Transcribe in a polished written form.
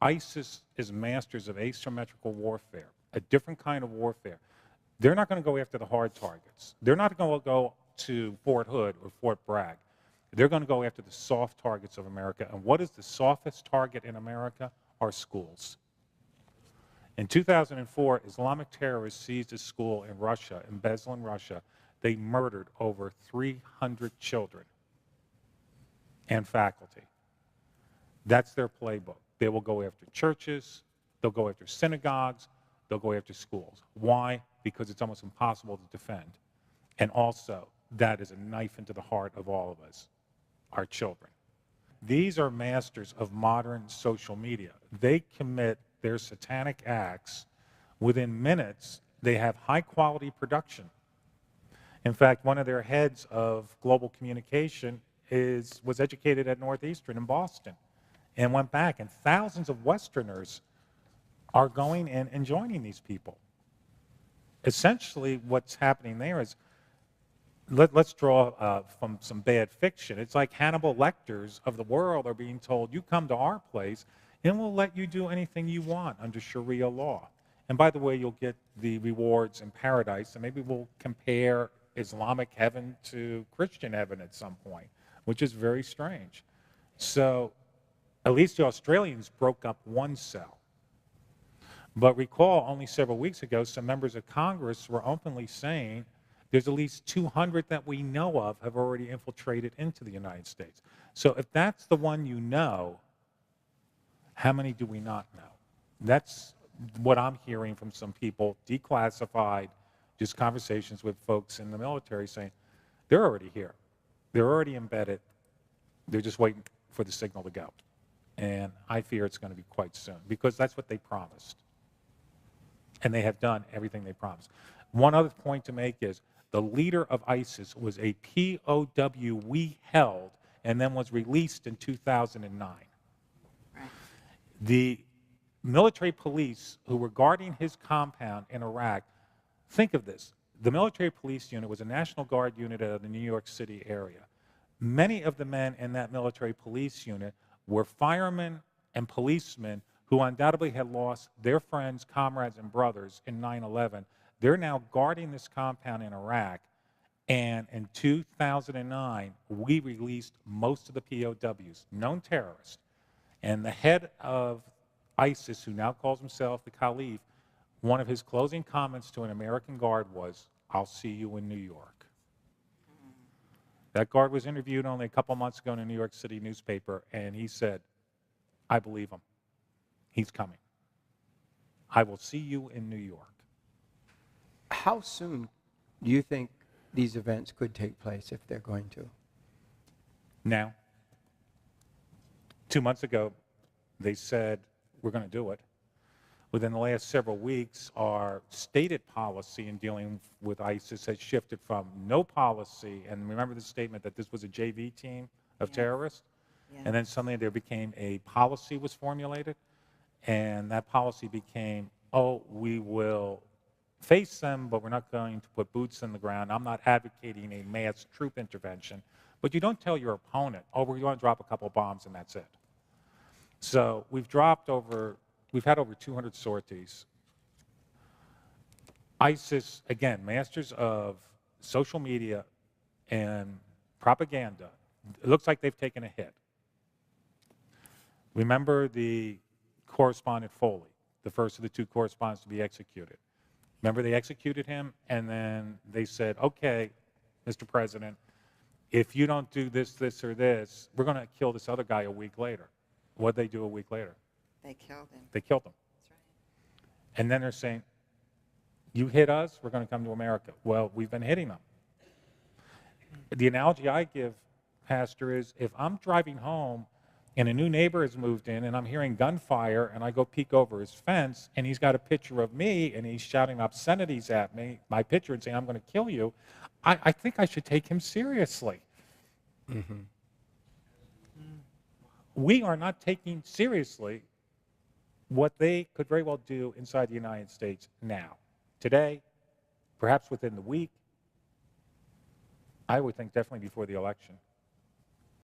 ISIS is masters of asymmetrical warfare, a different kind of warfare. They're not going to go after the hard targets. They're not going to go to Fort Hood or Fort Bragg. They're going to go after the soft targets of America. And what is the softest target in America? Our schools. In 2004, Islamic terrorists seized a school in Russia, in Beslan, Russia. They murdered over 300 children and faculty. That's their playbook. They will go after churches, they'll go after synagogues, they'll go after schools. Why? Because it's almost impossible to defend. And also, that is a knife into the heart of all of us, our children. These are masters of modern social media. They commit their satanic acts within minutes. They have high-quality production. In fact, one of their heads of global communication was educated at Northeastern in Boston and went back, and thousands of Westerners are going in and joining these people. Essentially, what's happening there is, let's draw from some bad fiction. It's like Hannibal Lecters of the world are being told, you come to our place, and we'll let you do anything you want under Sharia law. And by the way, you'll get the rewards in paradise, and maybe we'll compare Islamic heaven to Christian heaven at some point, which is very strange. So at least the Australians broke up one cell. But recall, only several weeks ago, some members of Congress were openly saying there's at least 200 that we know of have already infiltrated into the United States. So if that's the one you know, how many do we not know? That's what I'm hearing from some people, declassified, just conversations with folks in the military saying, they're already here. They're already embedded. They're just waiting for the signal to go. And I fear it's going to be quite soon, because that's what they promised. And they have done everything they promised. One other point to make is the leader of ISIS was a POW we held and then was released in 2009. Right. The military police who were guarding his compound in Iraq, think of this. The military police unit was a National Guard unit out of the New York City area. Many of the men in that military police unit were firemen and policemen who undoubtedly had lost their friends, comrades, and brothers in 9/11. They're now guarding this compound in Iraq, and in 2009, we released most of the POWs, known terrorists. And the head of ISIS, who now calls himself the Caliph, one of his closing comments to an American guard was, "I'll see you in New York." That guard was interviewed only a couple months ago in a New York City newspaper, and he said, "I believe him. He's coming. I will see you in New York." How soon do you think these events could take place, if they're going to? Now. 2 months ago, they said, we're going to do it. Within the last several weeks, our stated policy in dealing with ISIS has shifted from no policy, and remember the statement that this was a JV team of terrorists, and then suddenly there became a policy was formulated, and that policy became, oh, we will face them, but we're not going to put boots in the ground. I'm not advocating a mass troop intervention, but you don't tell your opponent, oh, we're going to drop a couple bombs and that's it. So we've had over 200 sorties. ISIS, again, masters of social media and propaganda. It looks like they've taken a hit. Remember the correspondent Foley, the first of the two correspondents to be executed. Remember they executed him, and then they said, okay, Mr. President, if you don't do this, this, or this, we're going to kill this other guy a week later. What'd they do a week later? They killed him. They killed him. That's right. And then they're saying, you hit us, we're going to come to America. Well, we've been hitting them. The analogy I give, Pastor, is if I'm driving home and a new neighbor has moved in and I'm hearing gunfire and I go peek over his fence and he's got a picture of me and he's shouting obscenities at me, my picture, and saying, I'm going to kill you, I think I should take him seriously. Mm-hmm. We are not taking seriously what they could very well do inside the United States now. Today, perhaps within the week, I would think definitely before the election.